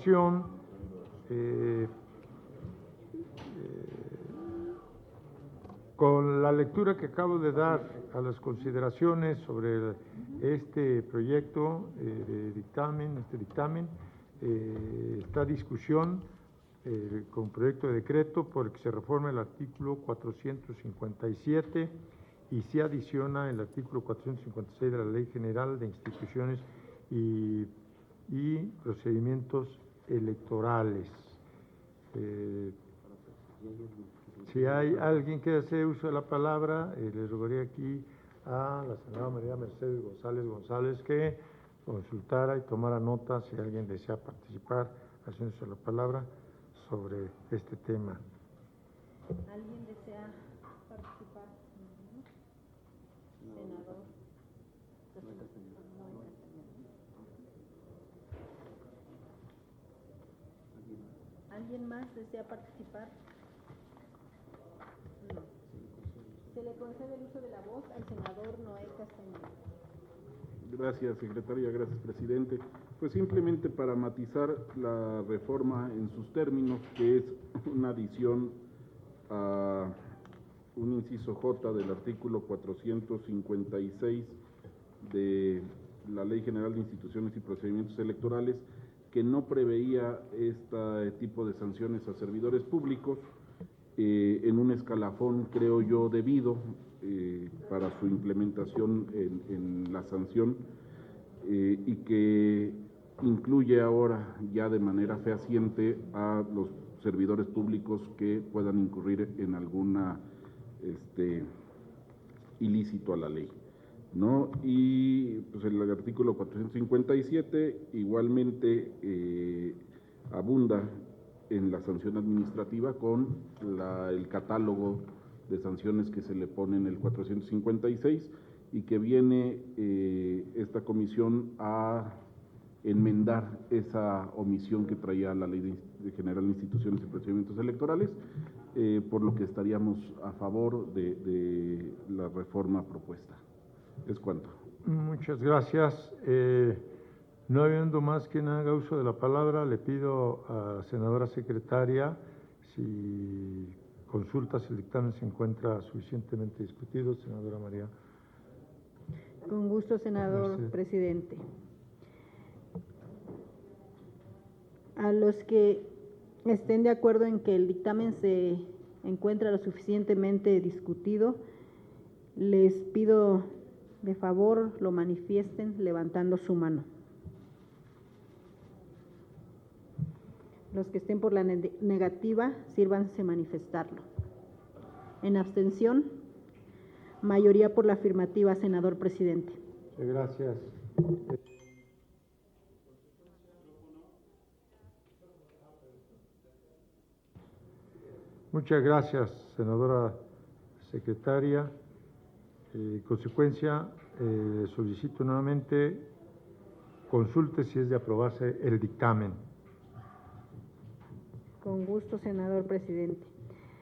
continuación, con la lectura que acabo de dar a las consideraciones sobre este proyecto de dictamen, esta discusión con proyecto de decreto por el que se reforma el artículo 457 y se adiciona el artículo 456 de la Ley General de Instituciones y Procedimientos Electorales. Si hay alguien que hace uso de la palabra, le rogaría aquí a la senadora María Mercedes González que consultara y tomara nota si alguien desea participar haciendo uso de la palabra sobre este tema. ¿Alguien desea participar? Senador. ¿Alguien más desea participar? No. Se le concede el uso de la voz al senador Noé Castañeda. Gracias, secretaria, gracias, presidente. Pues simplemente para matizar la reforma en sus términos, que es una adición a un inciso J del artículo 456 de la Ley General de Instituciones y Procedimientos Electorales, que no preveía este tipo de sanciones a servidores públicos, en un escalafón, creo yo, debido para su implementación en la sanción, y que incluye ahora ya de manera fehaciente a los servidores públicos que puedan incurrir en alguna ilícito a la ley, ¿no? Y pues el artículo 457 igualmente abunda en la sanción administrativa con el catálogo de sanciones que se le pone en el 456 y que viene esta comisión a enmendar esa omisión que traía la Ley de General de Instituciones y Procedimientos Electorales, por lo que estaríamos a favor de la reforma propuesta. Es cuanto. Muchas gracias. No habiendo más quien haga uso de la palabra, le pido a la senadora secretaria si consulta si el dictamen se encuentra suficientemente discutido. Senadora María. Con gusto, senador Gracias. Presidente. A los que estén de acuerdo en que el dictamen se encuentra lo suficientemente discutido, les pido de favor lo manifiesten levantando su mano. Los que estén por la negativa, sírvanse manifestarlo. En abstención, mayoría por la afirmativa, senador Presidente. Gracias. Muchas gracias, senadora secretaria. En consecuencia, solicito nuevamente consulte si es de aprobarse el dictamen. Con gusto, senador Presidente.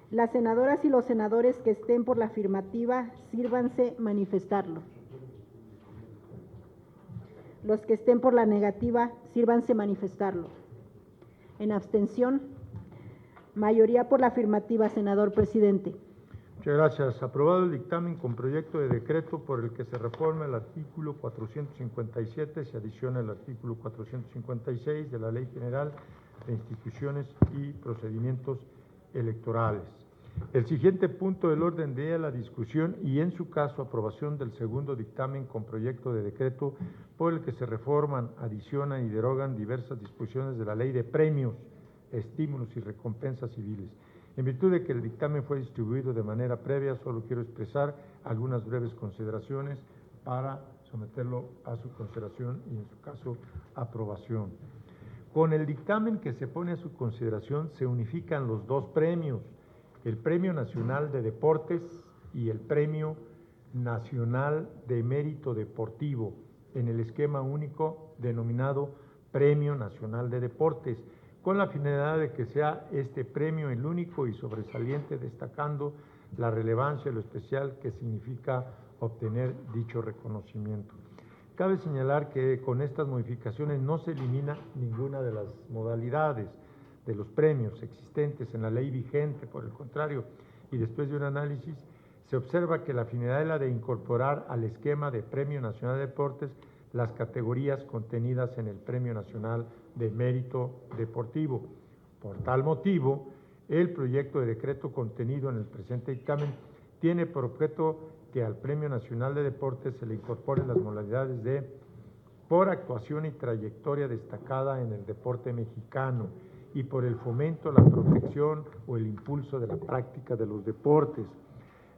Las senadoras y los senadores que estén por la afirmativa, sírvanse manifestarlo. Los que estén por la negativa, sírvanse manifestarlo. En abstención, mayoría por la afirmativa, senador Presidente. Muchas gracias. Aprobado el dictamen con proyecto de decreto por el que se reforma el artículo 457, se adiciona el artículo 456 de la Ley General de Instituciones y Procedimientos Electorales. El siguiente punto del orden del día, la discusión y, en su caso, aprobación del segundo dictamen con proyecto de decreto por el que se reforman, adicionan y derogan diversas disposiciones de la Ley de Premios, Estímulos y Recompensas Civiles. En virtud de que el dictamen fue distribuido de manera previa, solo quiero expresar algunas breves consideraciones para someterlo a su consideración y, en su caso, aprobación. Con el dictamen que se pone a su consideración se unifican los dos premios, el Premio Nacional de Deportes y el Premio Nacional de Mérito Deportivo, en el esquema único denominado Premio Nacional de Deportes, con la finalidad de que sea este premio el único y sobresaliente, destacando la relevancia y lo especial que significa obtener dicho reconocimiento. Cabe señalar que con estas modificaciones no se elimina ninguna de las modalidades de los premios existentes en la ley vigente, por el contrario, y después de un análisis, se observa que la finalidad es la de incorporar al esquema de Premio Nacional de Deportes las categorías contenidas en el Premio Nacional de Mérito Deportivo. Por tal motivo, el proyecto de decreto contenido en el presente dictamen tiene por objeto que al Premio Nacional de Deportes se le incorporen las modalidades de por actuación y trayectoria destacada en el deporte mexicano y por el fomento, la protección o el impulso de la práctica de los deportes.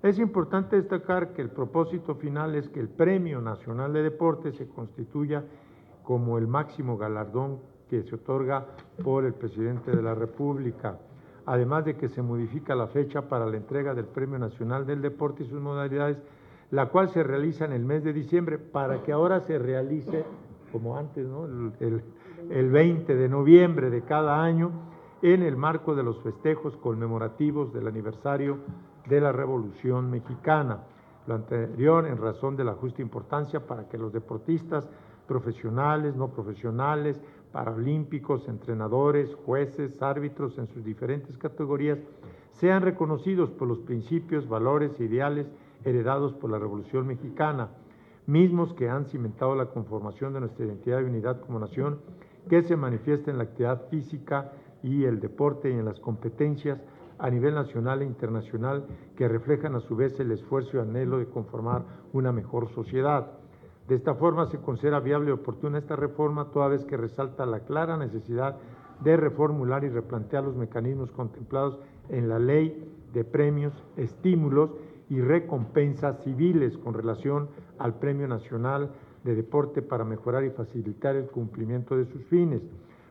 Es importante destacar que el propósito final es que el Premio Nacional de Deportes se constituya como el máximo galardón que se otorga por el Presidente de la República, además de que se modifica la fecha para la entrega del Premio Nacional del Deporte y sus modalidades, la cual se realiza en el mes de diciembre, para que ahora se realice, como antes, ¿no?, el 20 de noviembre de cada año, en el marco de los festejos conmemorativos del aniversario de la Revolución Mexicana. Lo anterior en razón de la justa importancia para que los deportistas profesionales, no profesionales, paralímpicos, entrenadores, jueces, árbitros en sus diferentes categorías sean reconocidos por los principios, valores e ideales heredados por la Revolución Mexicana, mismos que han cimentado la conformación de nuestra identidad y unidad como nación, que se manifiesta en la actividad física y el deporte y en las competencias a nivel nacional e internacional que reflejan a su vez el esfuerzo y anhelo de conformar una mejor sociedad. De esta forma se considera viable y oportuna esta reforma, toda vez que resalta la clara necesidad de reformular y replantear los mecanismos contemplados en la Ley de Premios, Estímulos y Recompensas Civiles con relación al Premio Nacional de Deporte para mejorar y facilitar el cumplimiento de sus fines.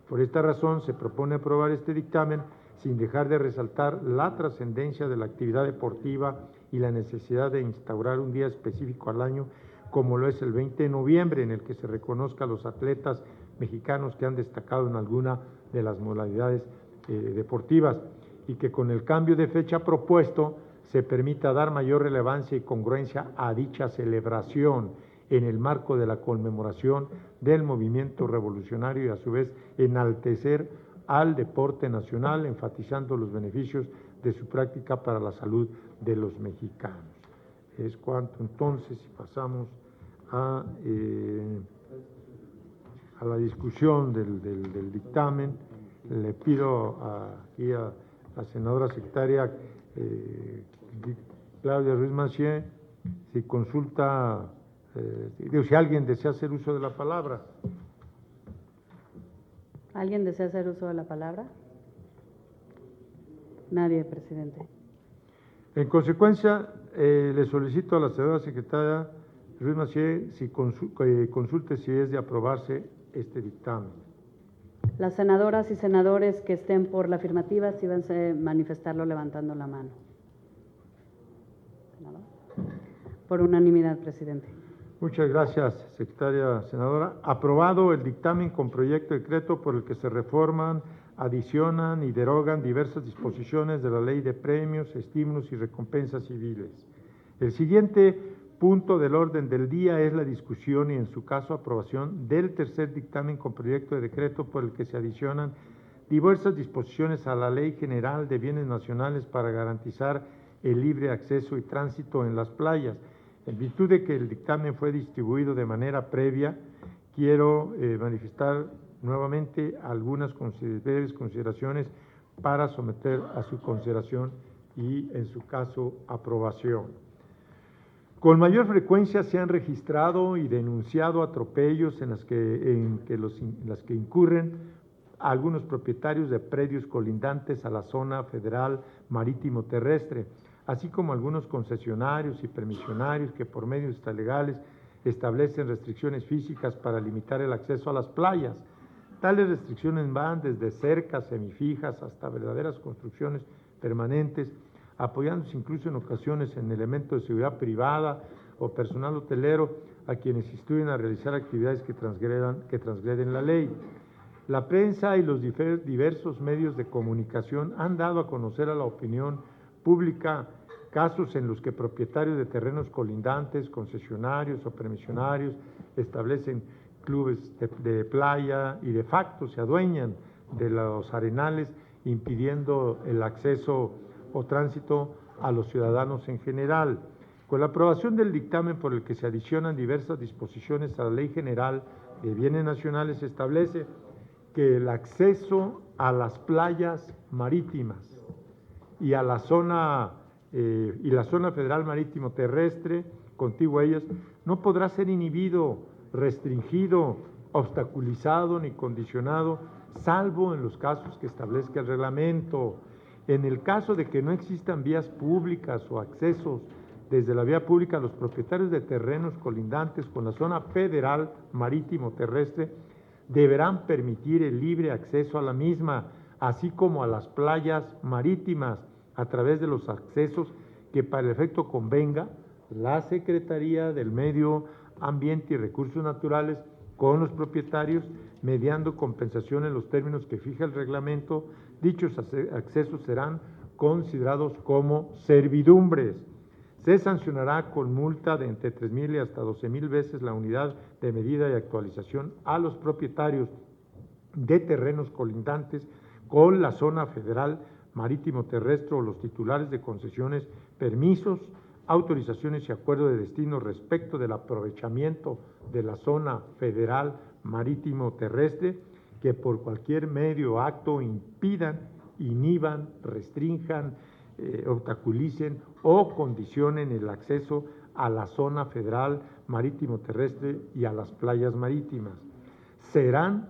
Por esta razón se propone aprobar este dictamen sin dejar de resaltar la trascendencia de la actividad deportiva y la necesidad de instaurar un día específico al año, como lo es el 20 de noviembre, en el que se reconozca a los atletas mexicanos que han destacado en alguna de las modalidades deportivas, y que con el cambio de fecha propuesto se permita dar mayor relevancia y congruencia a dicha celebración en el marco de la conmemoración del movimiento revolucionario y a su vez enaltecer al deporte nacional, enfatizando los beneficios de su práctica para la salud de los mexicanos. Es cuanto entonces, si pasamos a la discusión del dictamen, le pido aquí a la senadora secretaria Claudia Ruiz Massieu, si consulta, si alguien desea hacer uso de la palabra. ¿Alguien desea hacer uso de la palabra? Nadie, presidente. En consecuencia, le solicito a la senadora secretaria Ruiz Massieu si consulte si es de aprobarse este dictamen. Las senadoras y senadores que estén por la afirmativa, sí van a manifestarlo levantando la mano. Por unanimidad, presidente. Muchas gracias, secretaria senadora. Aprobado el dictamen con proyecto de decreto por el que se reforman, adicionan y derogan diversas disposiciones de la Ley de Premios, Estímulos y Recompensas Civiles. El siguiente punto del orden del día es la discusión y, en su caso, aprobación del tercer dictamen con proyecto de decreto por el que se adicionan diversas disposiciones a la Ley General de Bienes Nacionales para garantizar el libre acceso y tránsito en las playas. En virtud de que el dictamen fue distribuido de manera previa, quiero manifestar nuevamente algunas breves consideraciones para someter a su consideración y, en su caso, aprobación. Con mayor frecuencia se han registrado y denunciado atropellos en las que incurren algunos propietarios de predios colindantes a la zona federal marítimo terrestre, así como algunos concesionarios y permisionarios que por medios extralegales establecen restricciones físicas para limitar el acceso a las playas. Tales restricciones van desde cercas semifijas hasta verdaderas construcciones permanentes, apoyándose incluso en ocasiones en elementos de seguridad privada o personal hotelero a quienes instruyen a realizar actividades que transgreden la ley. La prensa y los diversos medios de comunicación han dado a conocer a la opinión pública casos en los que propietarios de terrenos colindantes, concesionarios o permisionarios establecen clubes de playa y de facto se adueñan de los arenales, impidiendo el acceso o tránsito a los ciudadanos en general. Con la aprobación del dictamen por el que se adicionan diversas disposiciones a la Ley General de Bienes Nacionales, se establece que el acceso a las playas marítimas y a la zona federal marítimo terrestre contigua a ellas no podrá ser inhibido, restringido, obstaculizado ni condicionado, salvo en los casos que establezca el reglamento. En el caso de que no existan vías públicas o accesos desde la vía pública, los propietarios de terrenos colindantes con la zona federal marítimo terrestre deberán permitir el libre acceso a la misma, así como a las playas marítimas, a través de los accesos que para el efecto convenga la Secretaría del Medio Ambiente y Recursos Naturales con los propietarios, mediando compensación en los términos que fija el reglamento. Dichos accesos serán considerados como servidumbres. Se sancionará con multa de entre 3,000 y hasta 12,000 veces la unidad de medida y actualización a los propietarios de terrenos colindantes con la zona federal marítimo terrestre o los titulares de concesiones, permisos, autorizaciones y acuerdo de destino respecto del aprovechamiento de la zona federal marítimo terrestre, que por cualquier medio o acto impidan, inhiban, restrinjan, obstaculicen o condicionen el acceso a la zona federal marítimo terrestre y a las playas marítimas. Serán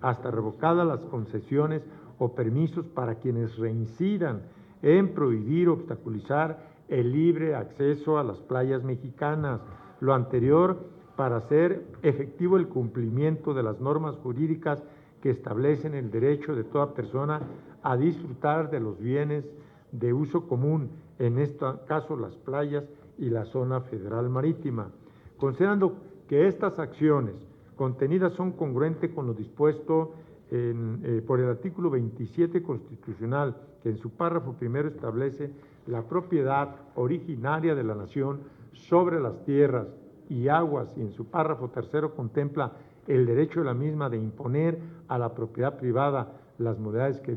hasta revocadas las concesiones o permisos para quienes reincidan en prohibir o obstaculizar el libre acceso a las playas mexicanas. Lo anterior para hacer efectivo el cumplimiento de las normas jurídicas que establecen el derecho de toda persona a disfrutar de los bienes de uso común, en este caso las playas y la zona federal marítima. Considerando que estas acciones contenidas son congruentes con lo dispuesto por el artículo 27 constitucional, que en su párrafo primero establece la propiedad originaria de la nación sobre las tierras y aguas, y en su párrafo tercero contempla el derecho de la misma de imponer a la propiedad privada las modalidades que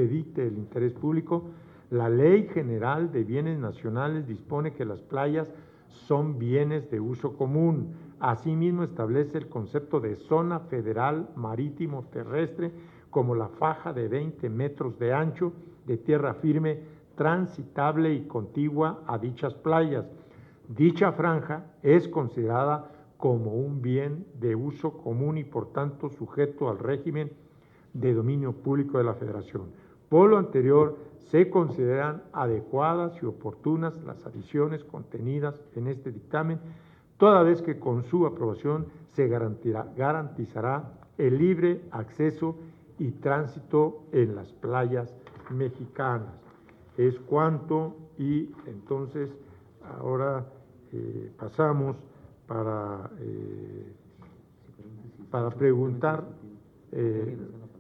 dicte el interés público. La Ley General de Bienes Nacionales dispone que las playas son bienes de uso común. Asimismo, establece el concepto de zona federal marítimo terrestre como la faja de 20 metros de ancho de tierra firme, transitable y contigua a dichas playas. Dicha franja es considerada como un bien de uso común y por tanto sujeto al régimen de dominio público de la Federación. Por lo anterior, se consideran adecuadas y oportunas las adiciones contenidas en este dictamen, toda vez que con su aprobación se garantizará el libre acceso y tránsito en las playas mexicanas. Es cuanto, y entonces ahora pasamos para preguntar,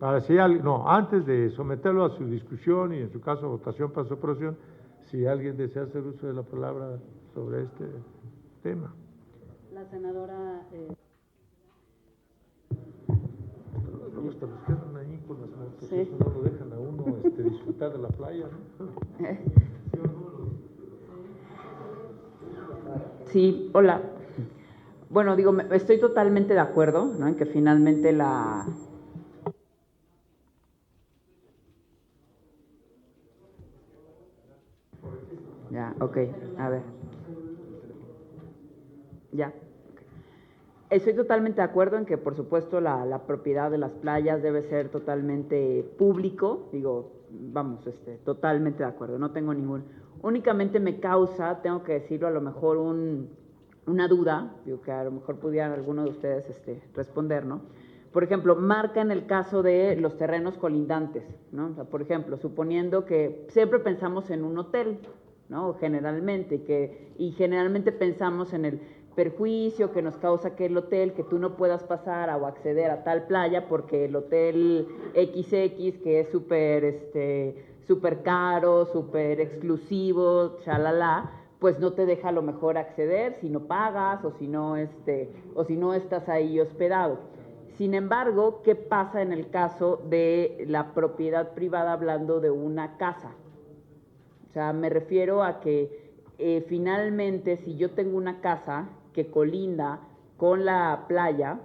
para si alguien, no, antes de someterlo a su discusión y en su caso votación para su aprobación, si alguien desea hacer uso de la palabra sobre este tema. La senadora... Luego hasta los quedan ahí con las motos, Sí. eso no lo dejan a uno disfrutar de la playa, ¿no? Sí, hola. Bueno, digo, estoy totalmente de acuerdo, ¿no?, en que finalmente la... Ya, ok, a ver. Ya. Estoy totalmente de acuerdo en que, por supuesto, la propiedad de las playas debe ser totalmente público. Digo, vamos, totalmente de acuerdo, no tengo ningún... Únicamente me causa, tengo que decirlo, a lo mejor una duda, digo, que a lo mejor pudieran alguno de ustedes responder, ¿no? Por ejemplo, marca en el caso de los terrenos colindantes, ¿no? O sea, por ejemplo, suponiendo que siempre pensamos en un hotel, ¿no? Generalmente, y generalmente pensamos en el perjuicio que nos causa que el hotel, que tú no puedas pasar o acceder a tal playa porque el hotel XX, que es súper caro, súper exclusivo, chalala, pues no te deja a lo mejor acceder si no pagas o si no estás ahí hospedado. Sin embargo, ¿qué pasa en el caso de la propiedad privada hablando de una casa? O sea, me refiero a que finalmente si yo tengo una casa que colinda con la playa,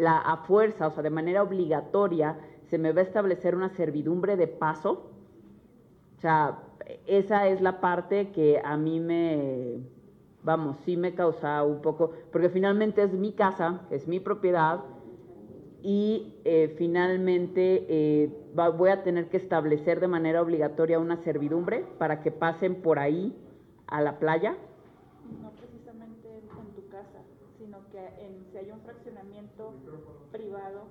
a fuerza, o sea, de manera obligatoria, se me va a establecer una servidumbre de paso. O sea, esa es la parte que a mí sí me causa un poco, porque finalmente es mi casa, es mi propiedad, y finalmente voy a tener que establecer de manera obligatoria una servidumbre para que pasen por ahí a la playa. No precisamente en tu casa, sino que si hay un fraccionamiento privado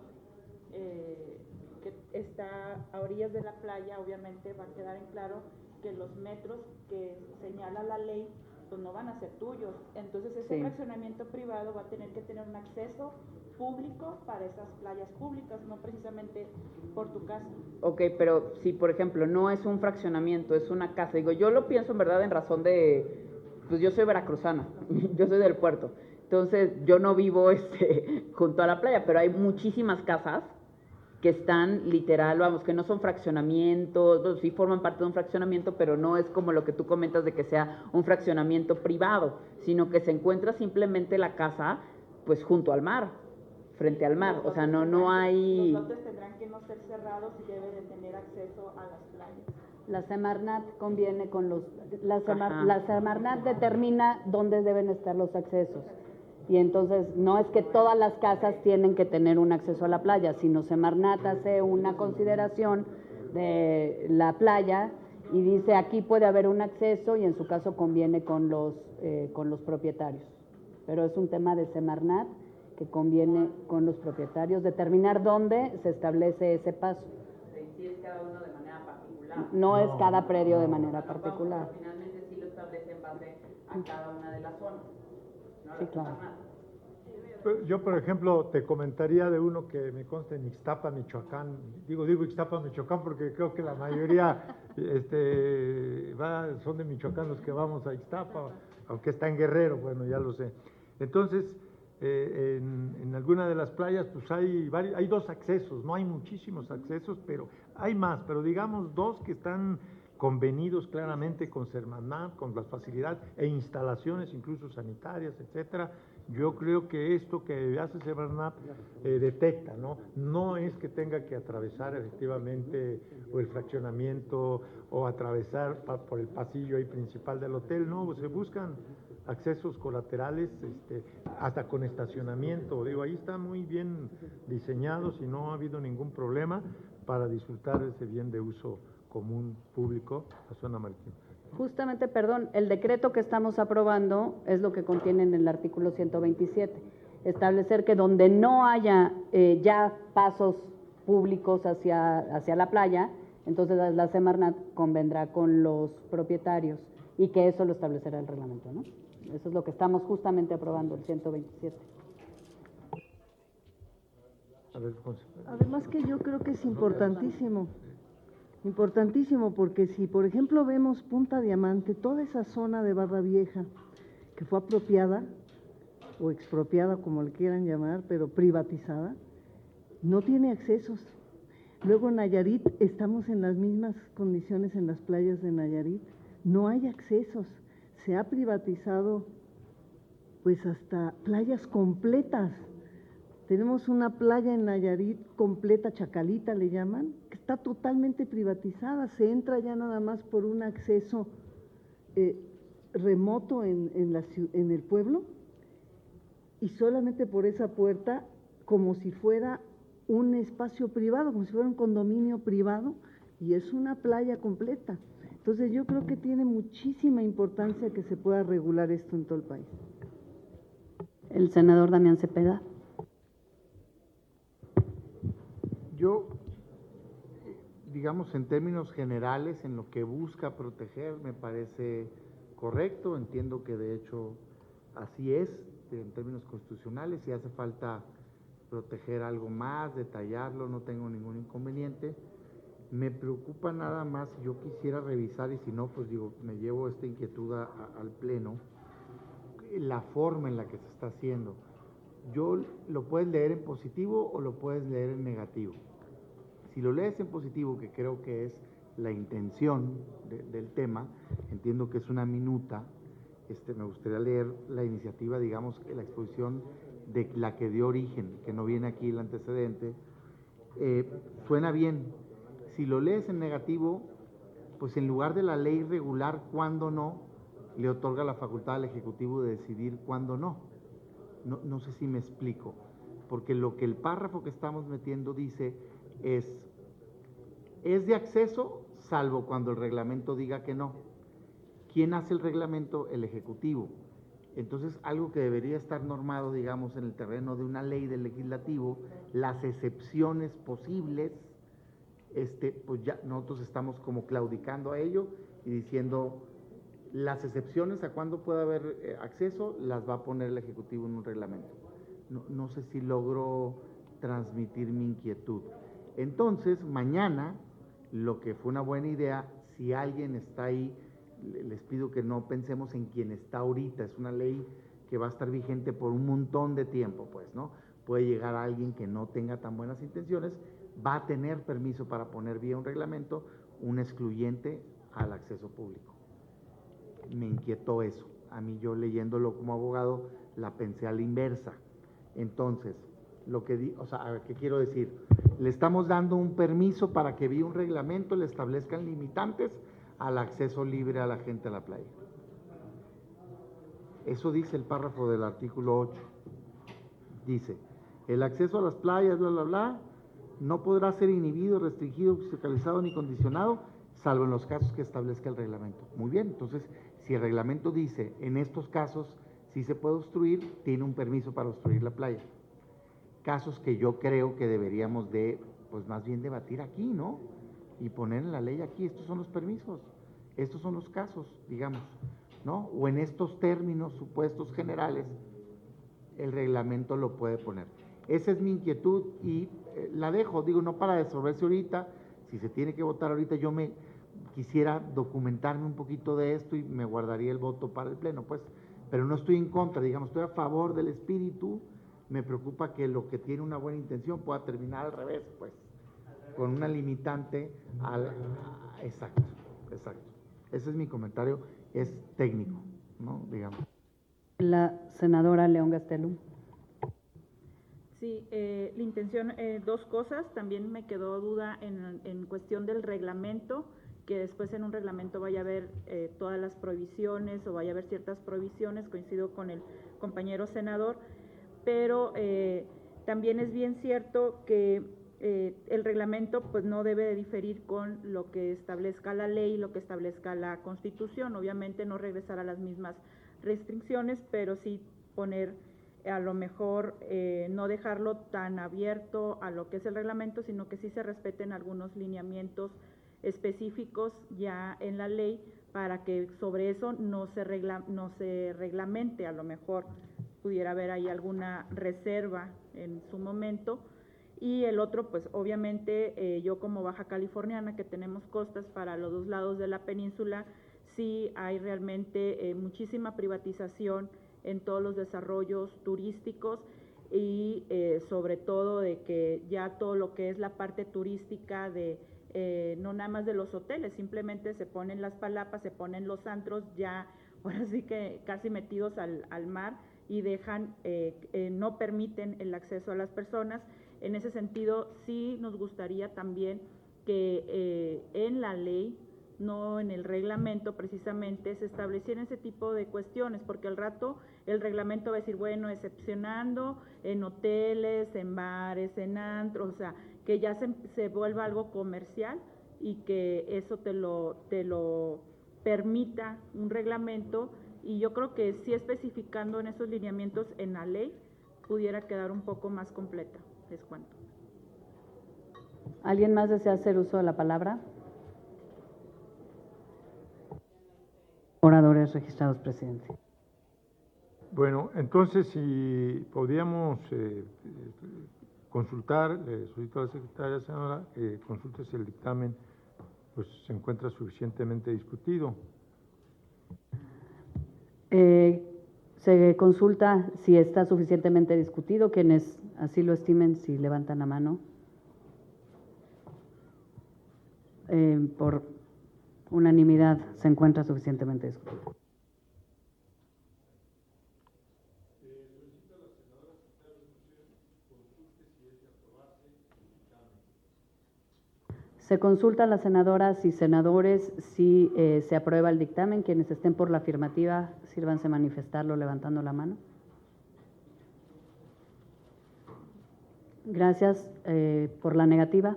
que está a orillas de la playa, obviamente va a quedar en claro que los metros que señala la ley pues no van a ser tuyos. Entonces ese fraccionamiento privado va a tener que tener un acceso público para esas playas públicas, no precisamente por tu casa. Ok, pero si por ejemplo no es un fraccionamiento, es una casa, digo, yo lo pienso en verdad en razón de, pues yo soy veracruzana, yo soy del puerto, entonces yo no vivo junto a la playa, pero hay muchísimas casas que están literal, vamos, que no son fraccionamientos, pues, sí forman parte de un fraccionamiento, pero no es como lo que tú comentas de que sea un fraccionamiento privado, sino que se encuentra simplemente la casa, pues junto al mar, frente al mar, o sea, no hay... Los lotes tendrán que no ser cerrados y debe de tener acceso a las playas. La Semarnat conviene con la Semarnat determina dónde deben estar los accesos. Y entonces no es que todas las casas tienen que tener un acceso a la playa, sino Semarnat hace una consideración de la playa y dice aquí puede haber un acceso y en su caso conviene con los propietarios. Pero es un tema de Semarnat que conviene con los propietarios determinar dónde se establece ese paso. Si es cada uno de manera particular. No es cada predio de manera particular. Finalmente sí lo establece en base a cada una de las zonas. Sí, claro. Yo, por ejemplo, te comentaría de uno que me consta en Ixtapa, Michoacán. Digo Ixtapa, Michoacán, porque creo que la mayoría son de Michoacán los que vamos a Ixtapa, aunque está en Guerrero, bueno, ya lo sé. Entonces, en alguna de las playas, pues hay dos accesos, no hay muchísimos accesos, pero hay más, pero digamos dos que están convenidos claramente con Semarnat, con las facilidades e instalaciones, incluso sanitarias, etcétera. Yo creo que esto que hace Semarnat detecta, ¿no? No es que tenga que atravesar efectivamente o el fraccionamiento o atravesar por el pasillo ahí principal del hotel, no, se buscan accesos colaterales, hasta con estacionamiento, digo, ahí está muy bien diseñados y no ha habido ningún problema para disfrutar de ese bien de uso común público, la zona marítima. Justamente, perdón, el decreto que estamos aprobando es lo que contiene en el artículo 127, establecer que donde no haya ya pasos públicos hacia la playa, entonces la Semarnat convendrá con los propietarios y que eso lo establecerá el reglamento, ¿no? Eso es lo que estamos justamente aprobando, el 127. Además que yo creo que es importantísimo porque si por ejemplo vemos Punta Diamante, toda esa zona de Barra Vieja que fue apropiada o expropiada como le quieran llamar, pero privatizada, no tiene accesos. Luego en Nayarit estamos en las mismas condiciones en las playas de Nayarit, no hay accesos, se ha privatizado pues hasta playas completas. Tenemos una playa en Nayarit completa, Chacalita le llaman, que está totalmente privatizada, se entra ya nada más por un acceso remoto en el pueblo y solamente por esa puerta, como si fuera un espacio privado, como si fuera un condominio privado, y es una playa completa. Entonces yo creo que tiene muchísima importancia que se pueda regular esto en todo el país. El senador Damián Cepeda. Yo, digamos, en términos generales, en lo que busca proteger, me parece correcto, entiendo que de hecho así es, en términos constitucionales, si hace falta proteger algo más, detallarlo, no tengo ningún inconveniente. Me preocupa nada más, yo quisiera revisar, y si no, pues digo, me llevo esta inquietud al Pleno, la forma en la que se está haciendo. Lo puedes leer en positivo o lo puedes leer en negativo. Si lo lees en positivo, que creo que es la intención del tema, entiendo que es una minuta, me gustaría leer la iniciativa, digamos, la exposición de la que dio origen, que no viene aquí el antecedente, suena bien. Si lo lees en negativo, pues en lugar de la ley regular cuándo no, le otorga la facultad al Ejecutivo de decidir cuándo no. No sé si me explico, porque lo que el párrafo que estamos metiendo dice es de acceso, salvo cuando el reglamento diga que no. ¿Quién hace el reglamento? El Ejecutivo. Entonces, algo que debería estar normado, digamos, en el terreno de una ley del legislativo, las excepciones posibles, pues ya nosotros estamos como claudicando a ello y diciendo, las excepciones a cuándo puede haber acceso, las va a poner el Ejecutivo en un reglamento. No sé si logro transmitir mi inquietud. Entonces, mañana, lo que fue una buena idea, si alguien está ahí, les pido que no pensemos en quien está ahorita, es una ley que va a estar vigente por un montón de tiempo, pues, ¿no? Puede llegar a alguien que no tenga tan buenas intenciones, va a tener permiso para poner vía un reglamento un excluyente al acceso público. Me inquietó eso. A mí, yo leyéndolo como abogado, la pensé a la inversa. Entonces, a ver, ¿qué quiero decir? Le estamos dando un permiso para que vía un reglamento le establezcan limitantes al acceso libre a la gente a la playa. Eso dice el párrafo del artículo 8. Dice, el acceso a las playas, bla, bla, bla, no podrá ser inhibido, restringido, fiscalizado ni condicionado, salvo en los casos que establezca el reglamento. Muy bien, entonces, si el reglamento dice, en estos casos sí se puede obstruir, tiene un permiso para obstruir la playa. Casos que yo creo que deberíamos de, pues más bien debatir aquí, ¿no? Y poner en la ley aquí, estos son los permisos, estos son los casos, digamos, ¿no? O en estos términos, supuestos generales, el reglamento lo puede poner. Esa es mi inquietud y la dejo, digo, no para resolverse ahorita, si se tiene que votar ahorita, yo me quisiera documentarme un poquito de esto y me guardaría el voto para el Pleno, pues, pero no estoy en contra, digamos, estoy a favor del espíritu, me preocupa que lo que tiene una buena intención pueda terminar al revés, pues, con una limitante exacto. Ese es mi comentario, es técnico, ¿no? Digamos. La senadora León Gastelum. Sí, la intención, dos cosas, también me quedó duda en cuestión del reglamento, que después en un reglamento vaya a haber todas las prohibiciones o vaya a haber ciertas prohibiciones, coincido con el compañero senador, pero también es bien cierto que el reglamento pues no debe de diferir con lo que establezca la ley, lo que establezca la Constitución, obviamente no regresar a las mismas restricciones, pero sí poner a lo mejor no dejarlo tan abierto a lo que es el reglamento, sino que sí se respeten algunos lineamientos específicos ya en la ley para que sobre eso no se reglamente, a lo mejor pudiera haber ahí alguna reserva en su momento. Y el otro, pues obviamente yo como baja californiana que tenemos costas para los dos lados de la península, sí hay realmente muchísima privatización en todos los desarrollos turísticos y sobre todo de que ya todo lo que es la parte turística de no nada más de los hoteles, simplemente se ponen las palapas, se ponen los antros ya ahora sí que casi metidos al mar y dejan, no permiten el acceso a las personas. En ese sentido sí nos gustaría también que en la ley, no en el reglamento precisamente, se establecieran ese tipo de cuestiones, porque al rato el reglamento va a decir, bueno, excepcionando en hoteles, en bares, en antros, o sea, que ya se vuelva algo comercial y que eso te lo permita un reglamento, y yo creo que sí especificando en esos lineamientos en la ley pudiera quedar un poco más completa. Les cuento. ¿Alguien más desea hacer uso de la palabra? Oradores registrados, presidente. Bueno, entonces si podíamos consultar, le solicito a la secretaria, senadora, que consulte si el dictamen pues se encuentra suficientemente discutido. Se consulta si está suficientemente discutido. Quienes así lo estimen, si levantan la mano. Por unanimidad se encuentra suficientemente discutido. Se consulta a las senadoras y senadores si se aprueba el dictamen. Quienes estén por la afirmativa, sírvanse manifestarlo levantando la mano. Gracias. Por la negativa.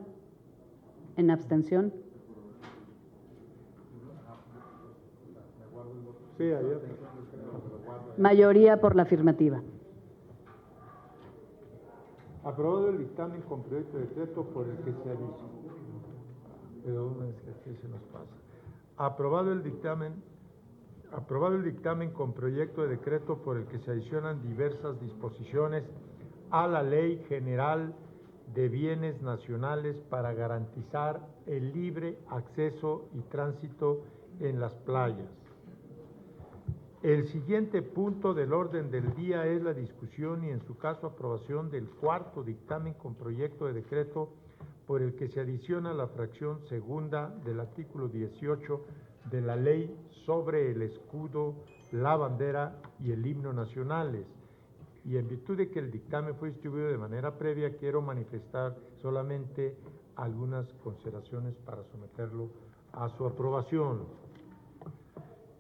En abstención. Sí, ayer. Mayoría por la afirmativa. Aprobado el dictamen con proyecto de decreto por el que se adiciona. Perdón, es que aquí se nos pasa. Aprobado el dictamen con proyecto de decreto por el que se adicionan diversas disposiciones a la Ley General de Bienes Nacionales para garantizar el libre acceso y tránsito en las playas. El siguiente punto del orden del día es la discusión y, en su caso, aprobación del cuarto dictamen con proyecto de decreto por el que se adiciona la fracción segunda del artículo 18 de la Ley sobre el escudo, la bandera y el himno nacionales. Y en virtud de que el dictamen fue distribuido de manera previa, quiero manifestar solamente algunas consideraciones para someterlo a su aprobación.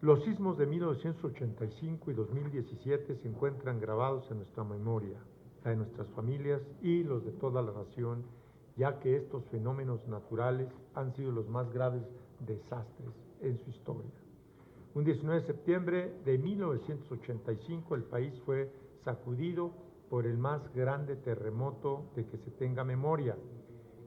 Los sismos de 1985 y 2017 se encuentran grabados en nuestra memoria, la de nuestras familias y los de toda la nación, ya que estos fenómenos naturales han sido los más graves desastres en su historia. Un 19 de septiembre de 1985 el país fue sacudido por el más grande terremoto de que se tenga memoria.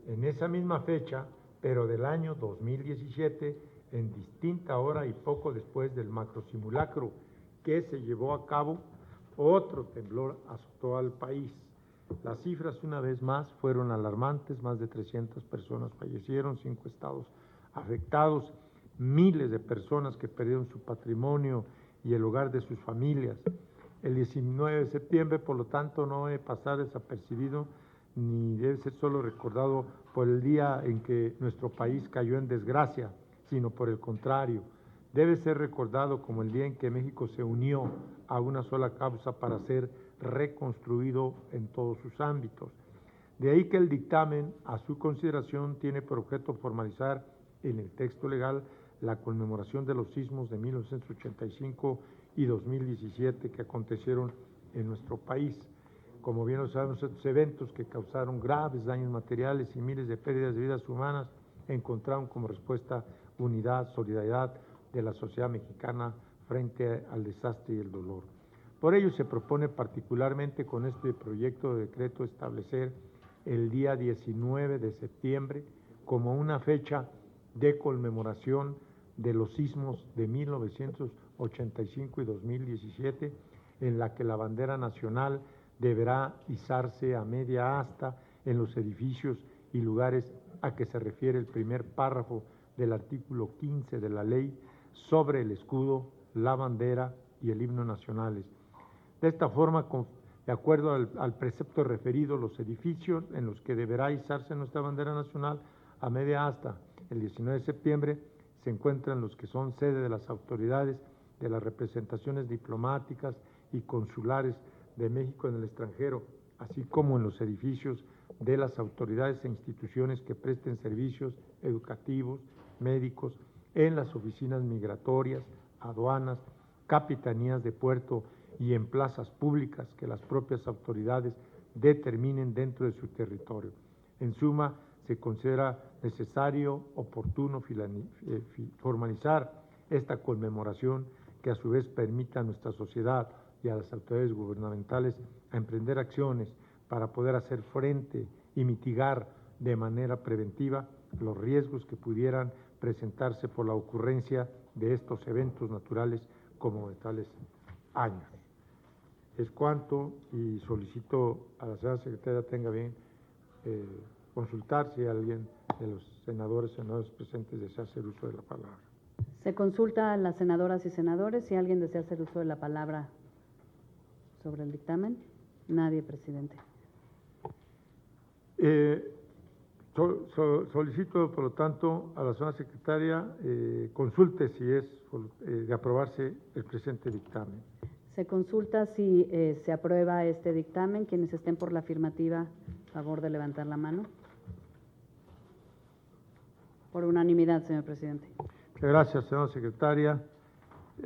En esa misma fecha, pero del año 2017, en distinta hora y poco después del macrosimulacro que se llevó a cabo, otro temblor azotó al país. Las cifras, una vez más, fueron alarmantes. Más de 300 personas fallecieron, 5 estados afectados, miles de personas que perdieron su patrimonio y el hogar de sus familias. El 19 de septiembre, por lo tanto, no debe pasar desapercibido ni debe ser solo recordado por el día en que nuestro país cayó en desgracia, sino por el contrario, debe ser recordado como el día en que México se unió a una sola causa para ser reconstruido en todos sus ámbitos. De ahí que el dictamen, a su consideración, tiene por objeto formalizar en el texto legal la conmemoración de los sismos de 1985 y 2017 que acontecieron en nuestro país. Como bien lo sabemos, estos eventos que causaron graves daños materiales y miles de pérdidas de vidas humanas encontraron como respuesta unidad, solidaridad de la sociedad mexicana frente al desastre y el dolor. Por ello se propone particularmente con este proyecto de decreto establecer el día 19 de septiembre como una fecha de conmemoración de los sismos de 1985 y 2017, en la que la bandera nacional deberá izarse a media asta en los edificios y lugares a que se refiere el primer párrafo del artículo 15 de la ley sobre el escudo, la bandera y el himno nacionales. De esta forma, de acuerdo al precepto referido, los edificios en los que deberá izarse nuestra bandera nacional a media asta el 19 de septiembre se encuentran los que son sede de las autoridades de las representaciones diplomáticas y consulares de México en el extranjero, así como en los edificios de las autoridades e instituciones que presten servicios educativos, médicos, en las oficinas migratorias, aduanas, capitanías de puerto y en plazas públicas que las propias autoridades determinen dentro de su territorio. En suma, se considera necesario, oportuno formalizar esta conmemoración que a su vez permita a nuestra sociedad y a las autoridades gubernamentales a emprender acciones para poder hacer frente y mitigar de manera preventiva los riesgos que pudieran presentarse por la ocurrencia de estos eventos naturales como de tales años. Es cuanto, y solicito a la señora secretaria tenga bien consultar si alguien de los senadores presentes desea hacer uso de la palabra. Se consulta a las senadoras y senadores si alguien desea hacer uso de la palabra sobre el dictamen. Nadie, presidente. Solicito, por lo tanto, a la señora secretaria consulte si es de aprobarse el presente dictamen. Se consulta si se aprueba este dictamen. Quienes estén por la afirmativa, favor de levantar la mano. Por unanimidad, señor presidente. Muchas gracias, señora secretaria.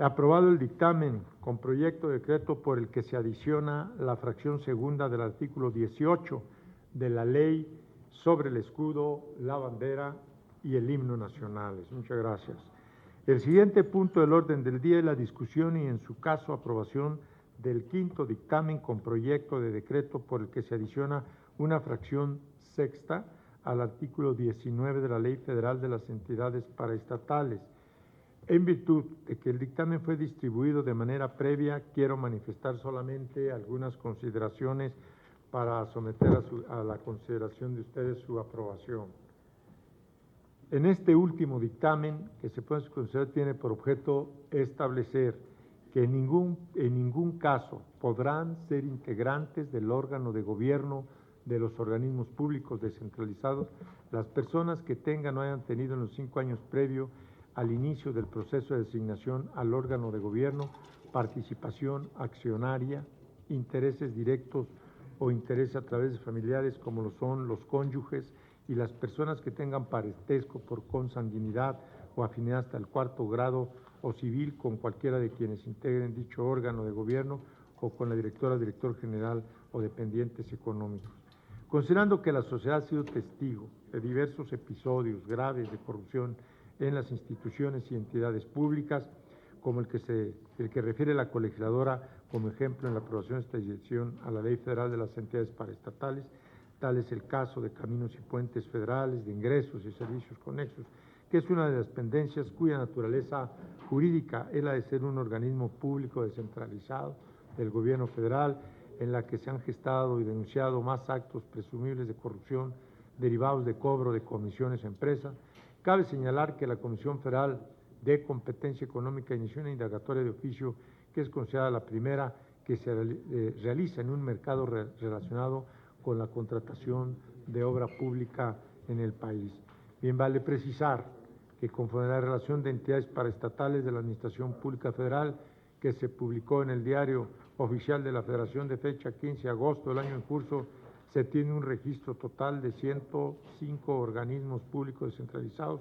Aprobado el dictamen con proyecto de decreto por el que se adiciona la fracción segunda del artículo 18 de la ley sobre el escudo, la bandera y el himno nacionales. Muchas gracias. El siguiente punto del orden del día es la discusión y, en su caso, aprobación del quinto dictamen con proyecto de decreto por el que se adiciona una fracción sexta al artículo 19 de la Ley Federal de las Entidades Paraestatales. En virtud de que el dictamen fue distribuido de manera previa, quiero manifestar solamente algunas consideraciones para someter a la consideración de ustedes su aprobación. En este último dictamen, que se puede considerar tiene por objeto establecer que en ningún caso podrán ser integrantes del órgano de gobierno de los organismos públicos descentralizados las personas que tengan o hayan tenido en los 5 años previos al inicio del proceso de designación al órgano de gobierno participación accionaria, intereses directos o intereses a través de familiares como lo son los cónyuges y las personas que tengan parentesco por consanguinidad o afinidad hasta el 4º grado o civil con cualquiera de quienes integren dicho órgano de gobierno o con la directora, director general o dependientes económicos. Considerando que la sociedad ha sido testigo de diversos episodios graves de corrupción en las instituciones y entidades públicas, como el que refiere la colegisladora como ejemplo en la aprobación de esta dirección a la Ley Federal de las Entidades Paraestatales, tal es el caso de Caminos y Puentes Federales, de Ingresos y Servicios Conexos, que es una de las dependencias cuya naturaleza jurídica es la de ser un organismo público descentralizado del gobierno federal, en la que se han gestado y denunciado más actos presumibles de corrupción derivados de cobro de comisiones a empresas. Cabe señalar que la Comisión Federal de Competencia Económica inició una indagatoria de oficio que es considerada la primera que se realiza en un mercado relacionado con la contratación de obra pública en el país. Bien, vale precisar que conforme a la relación de entidades paraestatales de la Administración Pública Federal que se publicó en el Diario Oficial de la Federación de fecha 15 de agosto del año en curso, se tiene un registro total de 105 organismos públicos descentralizados,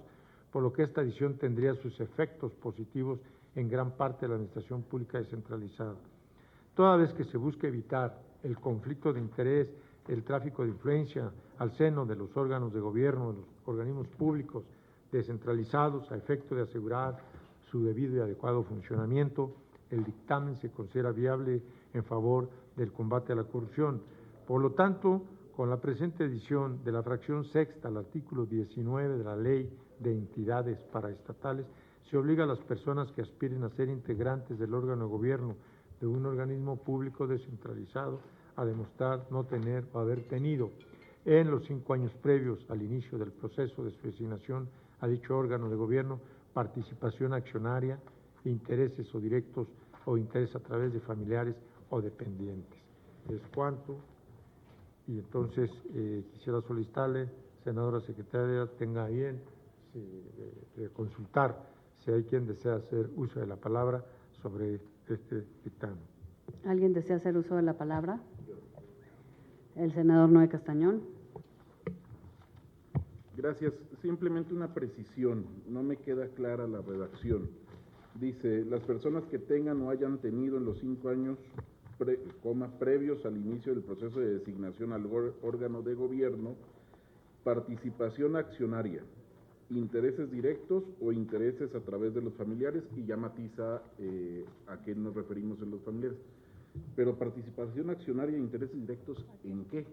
por lo que esta edición tendría sus efectos positivos en gran parte de la administración pública descentralizada. Toda vez que se busca evitar el conflicto de interés, el tráfico de influencia al seno de los órganos de gobierno, de los organismos públicos descentralizados, a efecto de asegurar su debido y adecuado funcionamiento, el dictamen se considera viable en favor del combate a la corrupción. Por lo tanto, con la presente edición de la fracción sexta al artículo 19 de la Ley de Entidades Paraestatales, se obliga a las personas que aspiren a ser integrantes del órgano de gobierno de un organismo público descentralizado a demostrar no tener o haber tenido en los 5 años previos al inicio del proceso de su designación a dicho órgano de gobierno participación accionaria, intereses o directos o intereses a través de familiares o dependientes. Es cuanto. Y entonces quisiera solicitarle, senadora secretaria, tenga bien de consultar si hay quien desea hacer uso de la palabra sobre este dictamen. ¿Alguien desea hacer uso de la palabra? El senador Noé Castañón. Gracias. Simplemente una precisión. No me queda clara la redacción. Dice, las personas que tengan o hayan tenido en los 5 años previos al inicio del proceso de designación al órgano de gobierno, participación accionaria, intereses directos o intereses a través de los familiares, y ya matiza a qué nos referimos en los familiares. Pero participación accionaria e intereses directos, ¿en qué?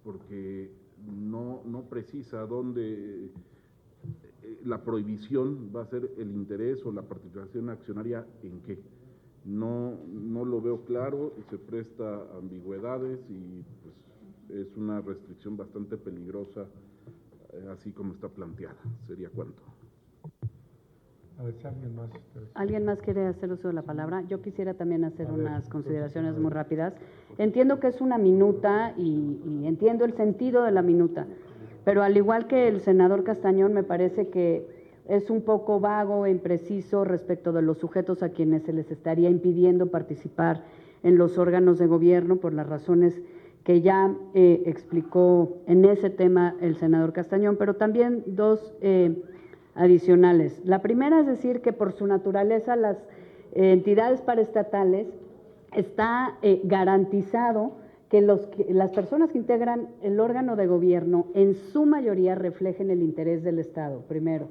Porque no precisa dónde la prohibición va a ser el interés o la participación accionaria, ¿en qué? No lo veo claro y se presta a ambigüedades y pues es una restricción bastante peligrosa, así como está planteada. ¿Sería cuánto? A ver si alguien más. ¿Alguien más quiere hacer uso de la palabra? Yo quisiera también hacer unas consideraciones muy rápidas. Entiendo que es una minuta y entiendo el sentido de la minuta, pero al igual que el senador Castañón, me parece que es un poco vago e impreciso respecto de los sujetos a quienes se les estaría impidiendo participar en los órganos de gobierno por las razones que ya explicó en ese tema el senador Castañón, pero también dos adicionales. La primera es decir que por su naturaleza las entidades paraestatales está garantizado que las personas que integran el órgano de gobierno en su mayoría reflejen el interés del Estado, primero.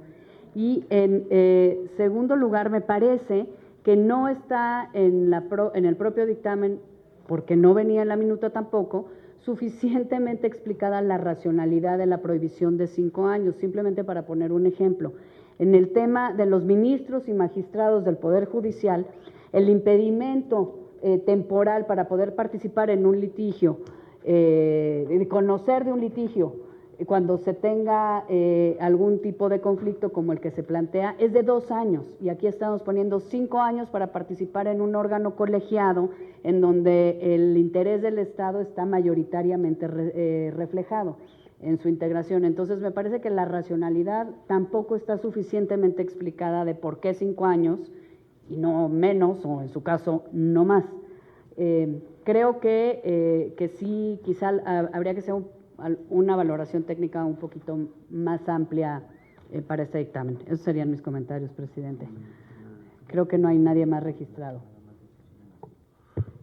Y en segundo lugar, me parece que no está en el propio dictamen, porque no venía en la minuta tampoco, suficientemente explicada la racionalidad de la prohibición de 5 años. Simplemente para poner un ejemplo, en el tema de los ministros y magistrados del Poder Judicial, el impedimento temporal para poder participar en un litigio, de conocer de un litigio, cuando se tenga algún tipo de conflicto como el que se plantea, es de 2 años, y aquí estamos poniendo 5 años para participar en un órgano colegiado en donde el interés del Estado está mayoritariamente reflejado en su integración. Entonces, me parece que la racionalidad tampoco está suficientemente explicada de por qué 5 años y no menos, o en su caso, no más. Creo que sí, quizá habría que hacer una valoración técnica un poquito más amplia para este dictamen. Esos serían mis comentarios, presidente. Creo que no hay nadie más registrado.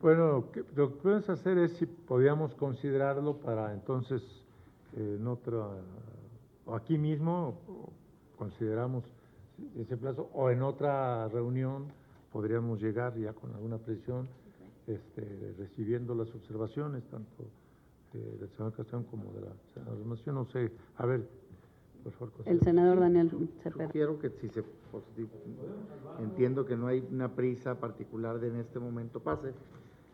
Bueno, lo que podemos hacer es si podíamos considerarlo para entonces en otra, o aquí mismo consideramos ese plazo, o en otra reunión podríamos llegar ya con alguna precisión, recibiendo las observaciones tanto del senador Castañón como de la senadora Mación. No sé, a ver, por favor. El senador Daniel Cepeda. Quiero que si se, pues, entiendo que no hay una prisa particular de en este momento pase,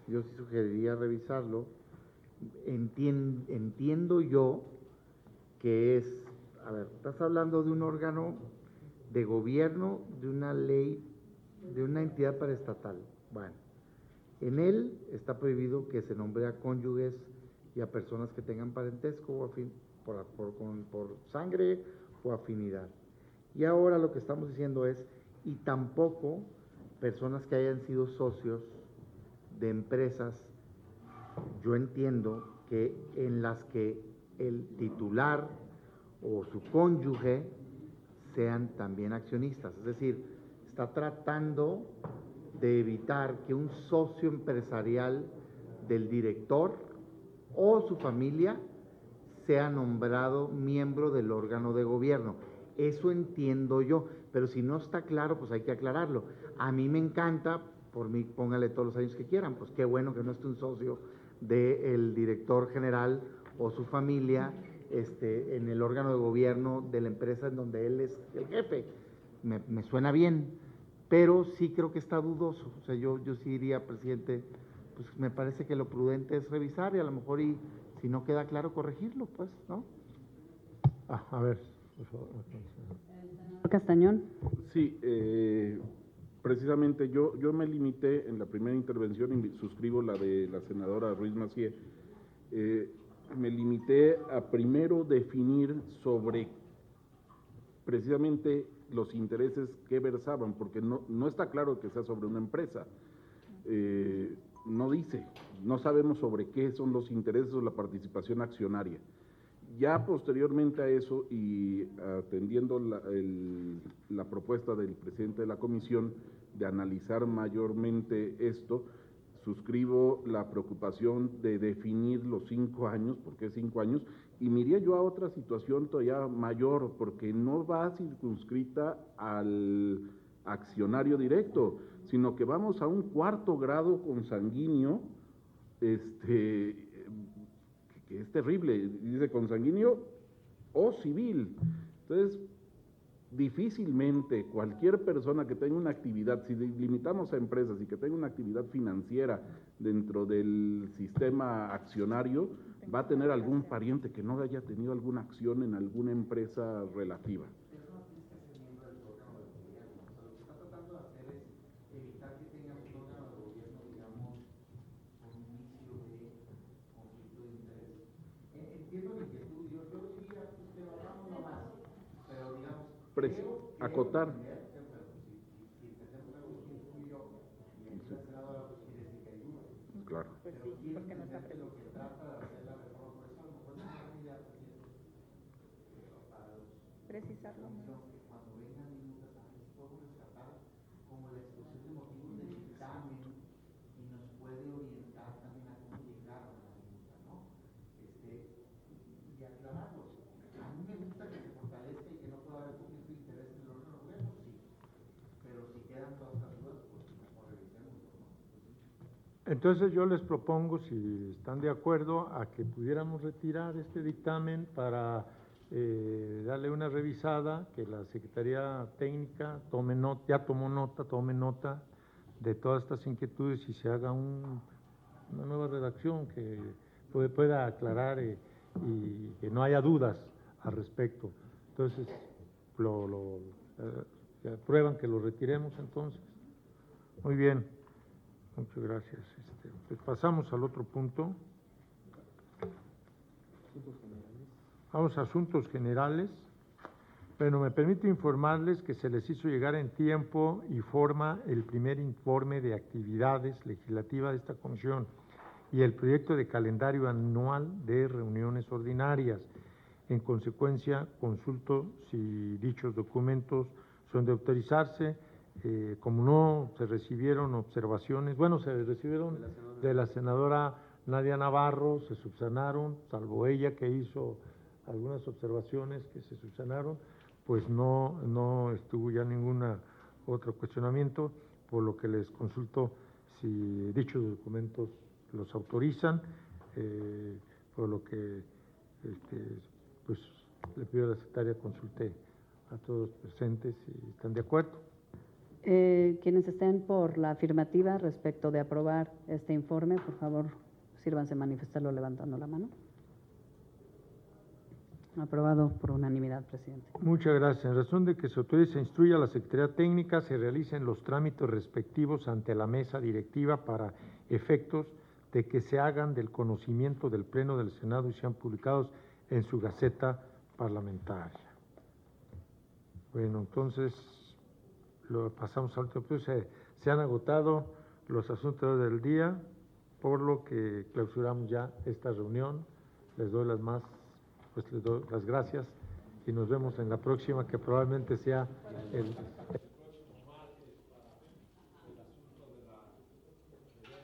yo sí sugeriría revisarlo. Entiendo yo que es, a ver, estás hablando de un órgano de gobierno, de una ley, de una entidad paraestatal. Bueno, en él está prohibido que se nombre a cónyuges y a personas que tengan parentesco o por sangre o afinidad. Y ahora lo que estamos diciendo es, y tampoco personas que hayan sido socios de empresas, yo entiendo que en las que el titular o su cónyuge sean también accionistas. Es decir, está tratando de evitar que un socio empresarial del director o su familia sea nombrado miembro del órgano de gobierno. Eso entiendo yo, pero si no está claro, pues hay que aclararlo. A mí me encanta, por mí póngale todos los años que quieran, pues qué bueno que no esté un socio del director general o su familia en el órgano de gobierno de la empresa en donde él es el jefe. Me suena bien, pero sí creo que está dudoso. O sea, yo sí diría, presidente, pues me parece que lo prudente es revisar y a lo mejor, y si no queda claro, corregirlo, pues, ¿no? A ver, por favor. Castañón. Sí, precisamente yo me limité en la primera intervención, y suscribo la de la senadora Ruiz Massieu, me limité a primero definir sobre precisamente los intereses que versaban, porque no está claro que sea sobre una empresa. No dice, no sabemos sobre qué son los intereses o la participación accionaria. Ya posteriormente a eso, y atendiendo la propuesta del presidente de la comisión de analizar mayormente esto, suscribo la preocupación de definir los 5 años, porque es 5 años, y me iría yo a otra situación todavía mayor, porque no va circunscrita al accionario directo, sino que vamos a un 4º grado consanguíneo, que es terrible, dice consanguíneo o civil. Entonces, difícilmente cualquier persona que tenga una actividad, si limitamos a empresas y que tenga una actividad financiera dentro del sistema accionario, va a tener algún pariente que no haya tenido alguna acción en alguna empresa relativa. Acotar. Claro. Pues sí, porque no está previsto. Precisarlo. Entonces yo les propongo, si están de acuerdo, a que pudiéramos retirar este dictamen para darle una revisada, que la Secretaría Técnica tome nota, tome nota de todas estas inquietudes y se haga una nueva redacción que pueda aclarar y que no haya dudas al respecto. Entonces, aprueban que lo retiremos entonces. Muy bien. Muchas gracias. Pues pasamos al otro punto. Vamos a asuntos generales. Bueno, me permito informarles que se les hizo llegar en tiempo y forma el primer informe de actividades legislativas de esta comisión y el proyecto de calendario anual de reuniones ordinarias. En consecuencia, consulto si dichos documentos son de autorizarse. Como no se recibieron observaciones, bueno, se recibieron de la senadora Nadia Navarro, se subsanaron, salvo ella que hizo algunas observaciones que se subsanaron, pues no estuvo ya ninguna otro cuestionamiento, por lo que les consulto si dichos documentos los autorizan, por lo que pues le pido a la secretaria consulte a todos presentes si están de acuerdo. Quienes estén por la afirmativa respecto de aprobar este informe, por favor, sírvanse manifestarlo levantando la mano. Aprobado por unanimidad, presidente. Muchas gracias. En razón de que se autorice e instruya a la Secretaría Técnica, se realicen los trámites respectivos ante la mesa directiva para efectos de que se hagan del conocimiento del Pleno del Senado y sean publicados en su Gaceta Parlamentaria. Bueno, entonces lo pasamos al último punto. Se han agotado los asuntos del día, por lo que clausuramos ya esta reunión. Les doy les doy las gracias y nos vemos en la próxima, que probablemente sea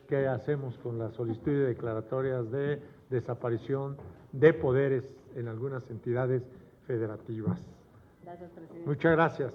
¿qué hacemos con la solicitud de declaratorias de desaparición de poderes en algunas entidades federativas? Gracias, presidente. Muchas gracias.